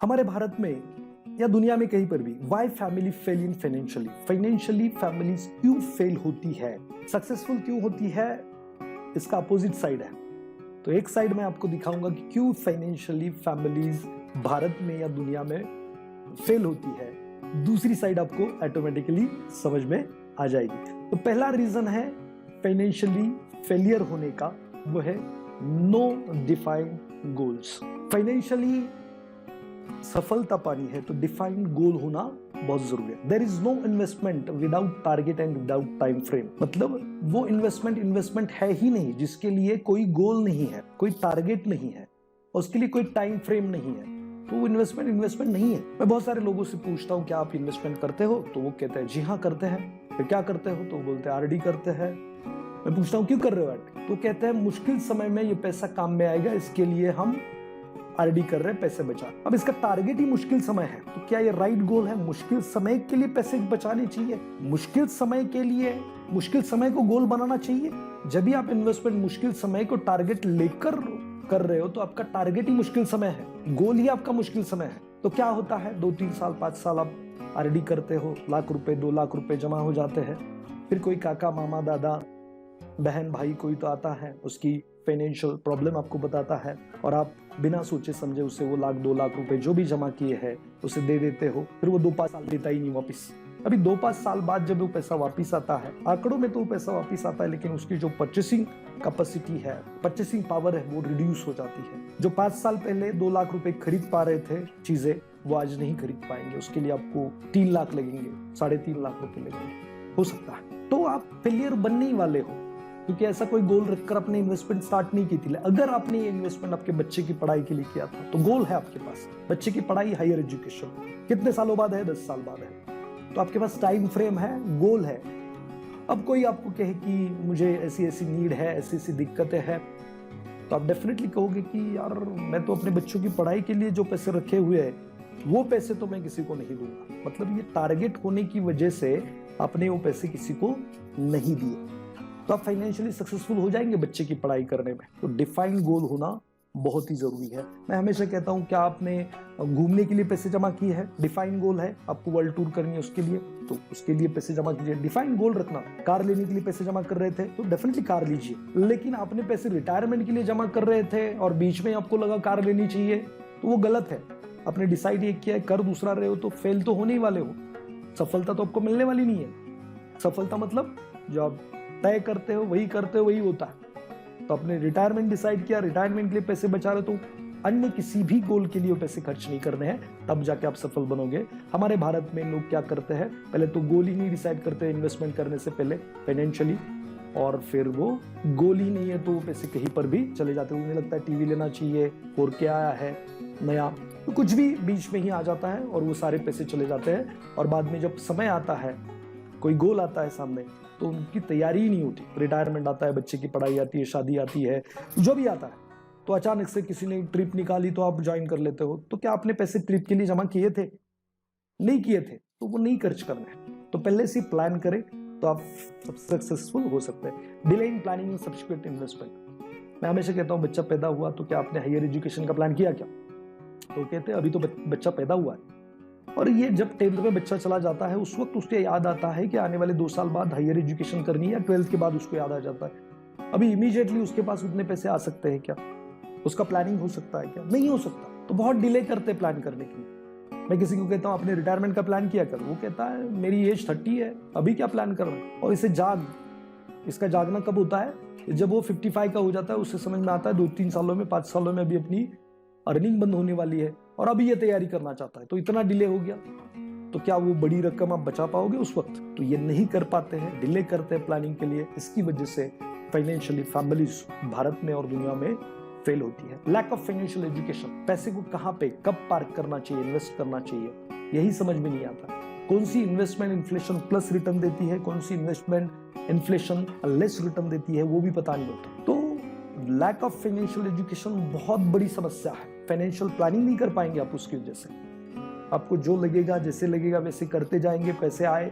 हमारे भारत में या दुनिया में कहीं पर भी why family fail in financially families क्यों फेल होती है, सक्सेसफुल क्यों होती है, इसका अपोजिट साइड है। तो एक साइड में आपको दिखाऊंगा कि क्यों फाइनेंशियली फैमिलीज भारत में या दुनिया में फेल होती है, दूसरी साइड आपको ऑटोमेटिकली समझ में आ जाएगी। तो पहला रीजन है फाइनेंशियली फेलियर होने का, वो है नो डिफाइंड गोल्स। फाइनेंशियली सफलता पानी है तो डिफाइंड गोल होना बहुत जरूरी है। There is no investment without target and without time frame. मतलब वो इन्वेस्टमेंट है ही नहीं जिसके लिए कोई गोल नहीं है, कोई टारगेट नहीं है, उसके लिए कोई टाइम फ्रेम नहीं है, तो वो इन्वेस्टमेंट नहीं है। मैं बहुत सारे लोगों से पूछता हूँ क्या आप इन्वेस्टमेंट करते हो, तो वो कहते हैं जी हाँ करते हैं। फिर क्या करते हो, तो वो बोलते हैं आरडी करते हैं। मैं पूछता हूँ क्यों कर रहे हो आरडी, तो कहते हैं मुश्किल समय में ये पैसा काम में आएगा, इसके लिए हम आरडी कर रहे हैं, पैसे बचा। अब इसका टारगेट ही मुश्किल समय है, तो क्या ये राइट गोल है? मुश्किल समय के लिए पैसे बचाने चाहिए, मुश्किल समय के लिए मुश्किल समय को गोल बनाना चाहिए। जब भी आप इन्वेस्टमेंट मुश्किल समय को टारगेट लेकर कर रहे हो तो आपका टारगेट ही मुश्किल समय है, गोल ही आपका मुश्किल समय है। तो क्या होता है, 2-3 साल 5 साल आप आरडी करते हो, लाख रुपए 2 लाख रुपए जमा हो जाते हैं। फिर कोई काका मामा दादा बहन भाई कोई तो आता है, उसकी फाइनेंशियल प्रॉब्लम आपको बताता है और आप बिना सोचे समझे उसे वो 1-2 लाख रुपए जो भी जमा किए हैं उसे दे देते हो। फिर वो 2-5 साल देता ही नहीं वापिस। अभी 2-5 साल बाद जब वो पैसा वापिस आता है, आंकड़ों में तो वो पैसा वापिस आता है, लेकिन उसकी जो परचेसिंग कैपेसिटी है, परचेसिंग पावर है, वो रिड्यूस हो जाती है। जो 5 साल पहले 2 लाख रुपए खरीद पा रहे थे चीजें, वो आज नहीं खरीद पाएंगे। उसके लिए आपको 3 लाख लगेंगे, 3.5 लाख रुपए लगेंगे, हो सकता है। तो आप फेलियर बनने ही वाले हो, क्योंकि ऐसा कोई गोल रखकर आपने इन्वेस्टमेंट स्टार्ट नहीं की थी। अगर आपने ये इन्वेस्टमेंट आपके बच्चे की पढ़ाई के लिए किया था तो गोल है आपके पास, बच्चे की पढ़ाई, हायर एजुकेशन कितने सालों बाद है? 10 साल बाद है। तो आपके पास टाइम फ्रेम है, गोल है। अब कोई आपको कहे कि मुझे ऐसी ऐसी नीड है, ऐसी ऐसी दिक्कतें हैं, तो आप डेफिनेटली कहोगे कि यार मैं तो अपने बच्चों की पढ़ाई के लिए जो पैसे रखे हुए हैं वो पैसे तो मैं किसी को नहीं दूंगा। मतलब ये टारगेट होने की वजह से आपने वो पैसे किसी को नहीं दिए, तो आप फाइनेंशियली सक्सेसफुल हो जाएंगे बच्चे की पढ़ाई करने में। तो डिफाइंड गोल होना बहुत ही जरूरी है। मैं हमेशा कहता हूं क्या आपने घूमने के लिए पैसे जमा किए हैं? डिफाइंड गोल है, आपको वर्ल्ड टूर करनी है उसके लिए, तो उसके लिए पैसे जमा कीजिए। डिफाइंड गोल रखना, कार लेने के लिए पैसे जमा कर रहे थे तो डेफिनेटली कार लीजिए। लेकिन आपने पैसे रिटायरमेंट के लिए जमा कर रहे थे और बीच में आपको लगा कार लेनी चाहिए, तो वो गलत है। आपने डिसाइड ये किया है, कर दूसरा रहे हो तो फेल तो होने ही वाले हो। सफलता तो आपको मिलने वाली नहीं है। सफलता मतलब जो आप तय करते हो वही करते हो, वही होता है। तो आपने रिटायरमेंट डिसाइड किया, रिटायरमेंट के लिए पैसे बचा रहे, तो अन्य किसी भी गोल के लिए पैसे खर्च नहीं करने हैं, तब जाके आप सफल बनोगे। हमारे भारत में लोग क्या करते हैं, पहले तो गोल ही नहीं डिसाइड करते इन्वेस्टमेंट करने से पहले फाइनेंशियली, और फिर वो गोल ही नहीं है तो वो पैसे कहीं पर भी चले जाते हैं। उन्हें लगता है टीवी लेना चाहिए और क्या आया है नया, तो कुछ भी बीच में ही आ जाता है और वो सारे पैसे चले जाते हैं। और बाद में जब समय आता है, कोई गोल आता है सामने, तो उनकी तैयारी ही नहीं होती। रिटायरमेंट आता है, बच्चे की पढ़ाई आती है, शादी आती है, जो भी आता है, तो अचानक से किसी ने ट्रिप निकाली तो आप ज्वाइन कर लेते हो। तो क्या आपने पैसे ट्रिप के लिए जमा किए थे? नहीं किए थे, तो वो नहीं खर्च करना है। तो पहले से प्लान करें तो आप सक्सेसफुल हो सकते हैं। Delay in planning and subsequent investment. मैं हमेशा कहता हूं बच्चा पैदा हुआ तो क्या आपने हायर एजुकेशन का प्लान किया क्या? तो कहते हैं अभी तो बच्चा पैदा हुआ है, और ये जब 10th में बच्चा चला जाता है उस वक्त उसको याद आता है कि आने वाले 2 साल बाद हायर एजुकेशन करनी है, या 12th के बाद उसको याद आ जाता है। अभी इमीडिएटली उसके पास उतने पैसे आ सकते हैं क्या? उसका प्लानिंग हो सकता है क्या? नहीं हो सकता। तो बहुत डिले करते हैं प्लान करने के लिए। मैं किसी को कहता हूं आपने रिटायरमेंट का प्लान किया कर, वो कहता है मेरी एज 30 है, अभी क्या प्लान कर रहा है? और इसे इसका जागना कब होता है? जब वो 55 का हो जाता है, उससे समझ में आता है 2-3 सालों में, 5 सालों में अभी अपनी अर्निंग बंद होने वाली है और अभी ये तैयारी करना चाहता है, तो इतना डिले हो गया। तो क्या वो बड़ी रकम आप बचा पाओगे उस वक्त? तो ये नहीं कर पाते हैं, डिले करते हैं प्लानिंग के लिए। इसकी वजह से फाइनेंशियली फैमिलीज भारत में और दुनिया में फेल होती है। लैक ऑफ फाइनेंशियल एजुकेशन, पैसे को कहां पे कब पार्क करना चाहिए, इन्वेस्ट करना चाहिए, यही समझ में नहीं आता। कौन सी इन्वेस्टमेंट इन्फ्लेशन प्लस रिटर्न देती है, कौन सी इन्वेस्टमेंट इन्फ्लेशन लेस रिटर्न देती है, वो भी पता नहीं होता। तो लैक ऑफ फाइनेंशियल एजुकेशन बहुत बड़ी समस्या है। फाइनेंशियल प्लानिंग नहीं कर पाएंगे आप उसकी वजह से। आपको जो लगेगा, जैसे लगेगा वैसे करते जाएंगे, पैसे आए,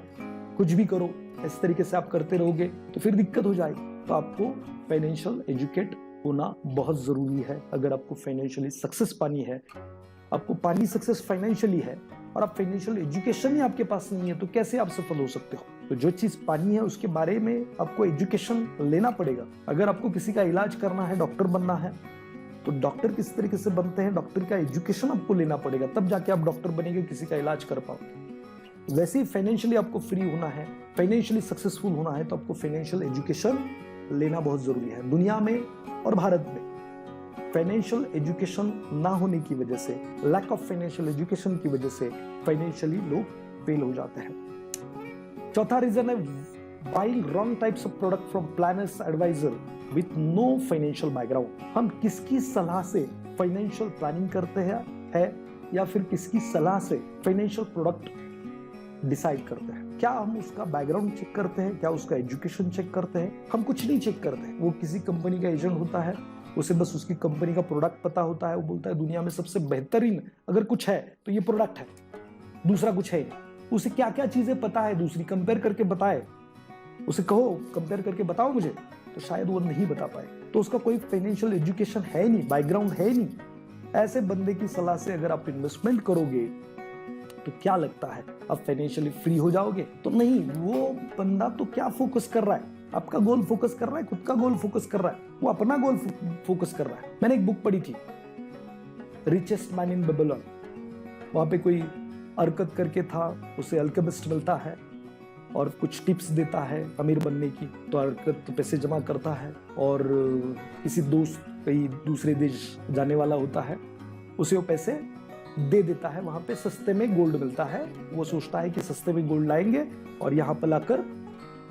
कुछ भी करो, इस तरीके से आप करते रहोगे तो फिर दिक्कत हो जाएगी। तो आपको फाइनेंशियल एजुकेट होना बहुत जरूरी है अगर आपको फाइनेंशियली सक्सेस पानी है। आपको पानी सक्सेस फाइनेंशियली है और आप फाइनेंशियल एजुकेशन ही आपके पास नहीं है, तो कैसे आप सफल हो सकते हो? तो जो चीज पानी है उसके बारे में आपको एजुकेशन लेना पड़ेगा। अगर आपको किसी का इलाज करना है, डॉक्टर बनना है, तो डॉक्टर किस तरीके से बनते हैं, डॉक्टर का एजुकेशन आपको लेना पड़ेगा, तब जाके आप डॉक्टर बनेंगे, किसी का इलाज कर पाओगे। वैसे ही फाइनेंशियली आपको फ्री होना है, फाइनेंशियली सक्सेसफुल होना है, तो आपको फाइनेंशियल एजुकेशन लेना बहुत जरूरी है। दुनिया में और भारत में फाइनेंशियल एजुकेशन ना होने की वजह से, लैक ऑफ फाइनेंशियल एजुकेशन की वजह से फाइनेंशियली लोग फेल हो जाते हैं। चौथा रीजन है buying wrong types of product from planners advisor with no financial background. हम किसकी सलाह से फाइनेंशियल प्लानिंग करते हैं या फिर किसकी सलाह से फाइनेंशियल प्रोडक्ट डिसाइड करते हैं? क्या हम उसका बैकग्राउंड चेक करते हैं? क्या उसका एजुकेशन चेक करते हैं? हम कुछ नहीं चेक करते। वो किसी कंपनी का एजेंट होता है, उसे बस उसकी कंपनी का प्रोडक्ट पता होता है, वो बोलता है दुनिया में सबसे बेहतरीन अगर कुछ है तो ये प्रोडक्ट है, दूसरा कुछ है नहीं। उसे क्या क्या चीजें पता है दूसरी, कंपेयर करके बताए, उसे कहो कंपेयर करके बताओ मुझे, तो शायद वो नहीं बता पाए। तो उसका कोई फाइनेंशियल एजुकेशन है नहीं, बैकग्राउंड है नहीं। ऐसे बंदे की सलाह से अगर आप इन्वेस्टमेंट करोगे तो क्या लगता है आप फाइनेंशियली फ्री हो जाओगे? तो नहीं। वो बंदा तो क्या फोकस कर रहा है? आपका गोल फोकस कर रहा है, खुद का गोल फोकस कर रहा है, वो अपना गोल फोकस कर रहा है। मैंने एक बुक पढ़ी थी, रिचेस्ट मैन इन बेबीलोन। वहां पे कोई अरकत करके था, उसे अल्केमिस्ट मिलता है और कुछ टिप्स देता है अमीर बनने की। तो अरकत पैसे जमा करता है और किसी दोस्त कहीं दूसरे देश जाने वाला होता है, उसे वो पैसे दे देता है। वहां पे सस्ते में गोल्ड मिलता है, वो सोचता है कि सस्ते में गोल्ड लाएंगे और यहाँ पर लाकर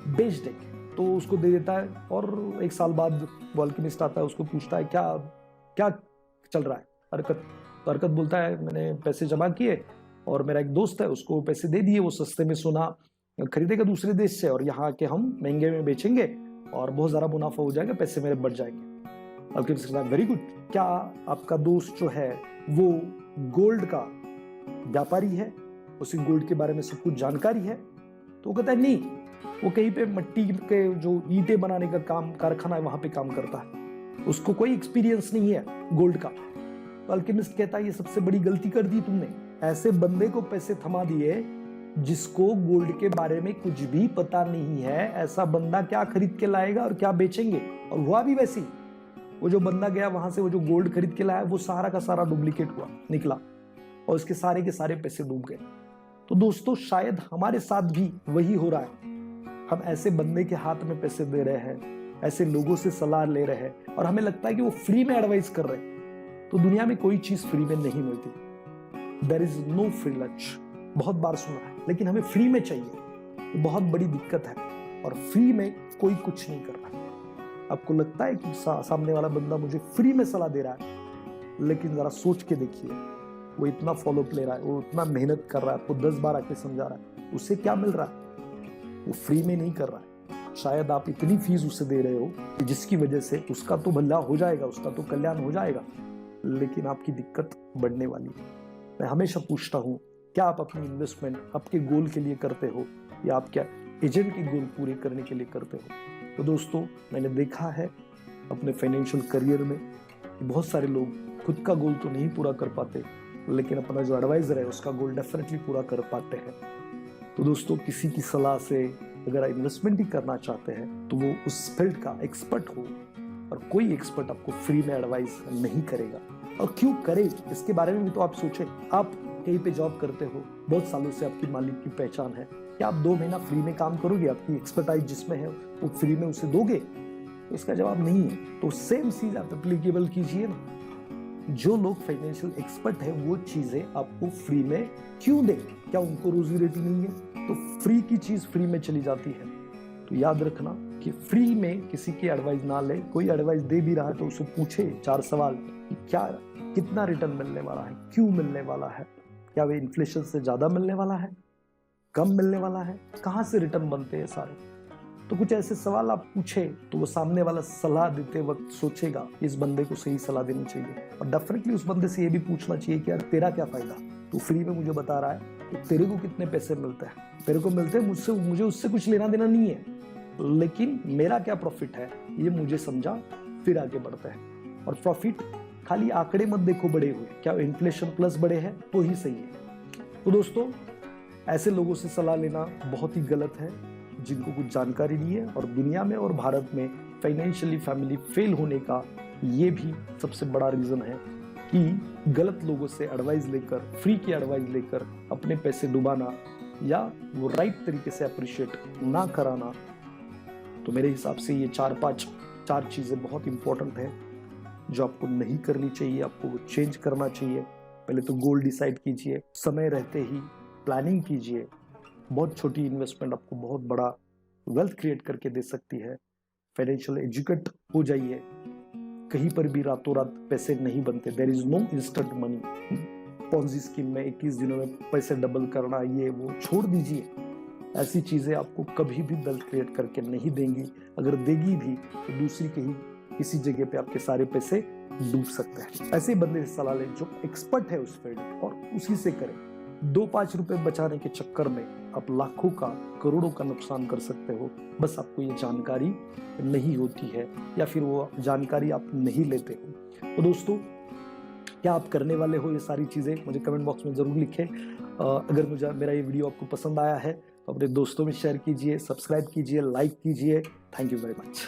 बेच देंगे, तो उसको दे देता है। और एक साल बाद वो अल्केमिस्ट आता है, उसको पूछता है क्या क्या चल रहा है अरकत? तो अरकत बोलता है मैंने पैसे जमा किए और मेरा एक दोस्त है, उसको पैसे दे दिए, वो सस्ते में सोना खरीदेगा दूसरे देश से और यहाँ आके हम महंगे में बेचेंगे और बहुत ज्यादा मुनाफा हो जाएगा, पैसे मेरे बढ़ जाएंगे। अल्केमिस्ट कहता है वेरी गुड, क्या आपका दोस्त जो है वो गोल्ड का व्यापारी है, उसे गोल्ड के बारे में सब कुछ जानकारी है? तो वो कहता है नहीं, वो कहीं पे मिट्टी के जो ईंटें बनाने का काम कारखाना है वहां पे काम करता है, उसको कोई एक्सपीरियंस नहीं है गोल्ड का। तो अल्केमिस्ट कहता है ये सबसे बड़ी गलती कर दी तुमने, ऐसे बंदे को पैसे थमा दिए जिसको गोल्ड के बारे में कुछ भी पता नहीं है। ऐसा बंदा क्या खरीद के लाएगा और क्या बेचेंगे? और हुआ भी वैसे ही। वो जो बंदा गया वहां से, वो जो गोल्ड खरीद के लाया, वो सारा का सारा डुप्लीकेट हुआ निकला और उसके सारे के सारे पैसे डूब गए। तो दोस्तों शायद हमारे साथ भी वही हो रहा है। हम ऐसे बंदे के हाथ में पैसे दे रहे हैं, ऐसे लोगों से सलाह ले रहे हैं और हमें लगता है कि वो फ्री में एडवाइस कर रहे हैं। तो दुनिया में कोई चीज फ्री में नहीं मिलती। There is no free lunch, बहुत बार सुना है, लेकिन हमें फ्री में चाहिए, ये बहुत बड़ी दिक्कत है। और फ्री में कोई कुछ नहीं कर रहा है। आपको लगता है कि सामने वाला बंदा मुझे फ्री में सलाह दे रहा है, लेकिन जरा सोच के देखिए, वो इतना फॉलोअप ले रहा है, वो इतना मेहनत कर रहा है, आपको 10 बार आके समझा रहा है, उससे क्या मिल रहा है? वो फ्री में नहीं कर रहा है। शायद आप इतनी फीस उसे दे रहे हो कि जिसकी वजह से उसका तो भला हो जाएगा, उसका तो कल्याण हो जाएगा, लेकिन आपकी दिक्कत बढ़ने वाली है। मैं हमेशा पूछता हूँ, क्या आप अपनी इन्वेस्टमेंट आपके गोल के लिए करते हो या आप क्या एजेंट के गोल पूरे करने के लिए करते हो? तो दोस्तों मैंने देखा है अपने फाइनेंशियल करियर में कि बहुत सारे लोग खुद का गोल तो नहीं पूरा कर पाते, लेकिन अपना जो एडवाइजर है उसका गोल डेफिनेटली पूरा कर पाते हैं। तो दोस्तों किसी की सलाह से अगर इन्वेस्टमेंट ही करना चाहते हैं तो वो उस फील्ड का एक्सपर्ट हो, और कोई एक्सपर्ट आपको फ्री में एडवाइस नहीं करेगा। और क्यों करे इसके बारे में भी तो आप सोचें। आप कहीं पे जॉब करते हो, बहुत सालों से आपकी मालिक की पहचान है, क्या आप 2 महीना फ्री में काम करोगे? आपकी एक्सपर्टाइज जिसमें है वो फ्री में उसे दोगे? तो इसका जवाब नहीं है। तो सेम चीज आप एप्लीकेबल कीजिए ना। जो लोग फाइनेंशियल एक्सपर्ट है वो चीजें आपको फ्री में क्यों दें? क्या उनको रोजी रोटी नहीं है? तो फ्री की चीज फ्री में चली जाती है। तो याद रखना कि फ्री में किसी की एडवाइस ना ले। कोई एडवाइस दे भी रहा है तो उसे पूछे 4 सवाल कि क्या कितना रिटर्न मिलने वाला है, क्यों मिलने वाला है, क्या वे इन्फ्लेशन से ज्यादा मिलने वाला है, कम मिलने वाला है, कहां से रिटर्न बनते हैं सारे। तो कुछ ऐसे सवाल आप पूछे तो वो सामने वाला सलाह देते वक्त सोचेगा इस बंदे को सही सलाह देनी चाहिए। और डेफिनेटली उस बंदे से ये भी पूछना चाहिए कि यार तेरा क्या फायदा, तू फ्री में मुझे बता रहा है तो तेरे को कितने पैसे मिलते हैं? तेरे को मिलते हैं, मुझसे मुझे उससे कुछ लेना देना नहीं है, लेकिन मेरा क्या प्रॉफिट है ये मुझे समझा, फिर आगे बढ़ते हैं। और प्रॉफिट खाली आंकड़े मत देखो बड़े हुए, क्या इन्फ्लेशन प्लस बड़े हैं तो ही सही है। तो दोस्तों, ऐसे लोगों से सलाह लेना बहुत ही गलत है जिनको कुछ जानकारी नहीं है। और दुनिया में और भारत में फाइनेंशियली फैमिली फेल होने का ये भी सबसे बड़ा रीजन है कि गलत लोगों से एडवाइस लेकर, फ्री की एडवाइस लेकर अपने पैसे डुबाना या वो राइट तरीके से अप्रिशिएट ना कराना। तो मेरे हिसाब से ये चार चीजें बहुत इंपॉर्टेंट है जो आपको नहीं करनी चाहिए, आपको चेंज करना चाहिए। पहले तो गोल डिसाइड कीजिए, समय रहते ही प्लानिंग कीजिए। बहुत छोटी इन्वेस्टमेंट आपको बहुत बड़ा वेल्थ क्रिएट करके दे सकती है। फाइनेंशियल एजुकेट हो जाइए। कहीं पर भी रातों रात पैसे नहीं बनते, there is no instant money. Ponzi scheme में 21 दिनों में पैसे डबल करना, ये वो छोड़ दीजिए। ऐसी चीजें आपको कभी भी वेल्थ क्रिएट करके नहीं देंगी। अगर देगी भी तो दूसरी कहीं किसी जगह पे आपके सारे पैसे डूब सकते हैं। ऐसे बंदे से सलाह लें जो एक्सपर्ट है उस फील्ड में और उसी से करें। 2-5 रुपए बचाने के चक्कर में आप लाखों का, करोड़ों का नुकसान कर सकते हो। बस आपको ये जानकारी नहीं होती है या फिर वो जानकारी आप नहीं लेते हो। तो दोस्तों, क्या आप करने वाले हो ये सारी चीजें? मुझे कमेंट बॉक्स में जरूर लिखें। अगर मेरा ये वीडियो आपको पसंद आया है तो अपने दोस्तों में शेयर कीजिए, सब्सक्राइब कीजिए, लाइक कीजिए। Thank you very much.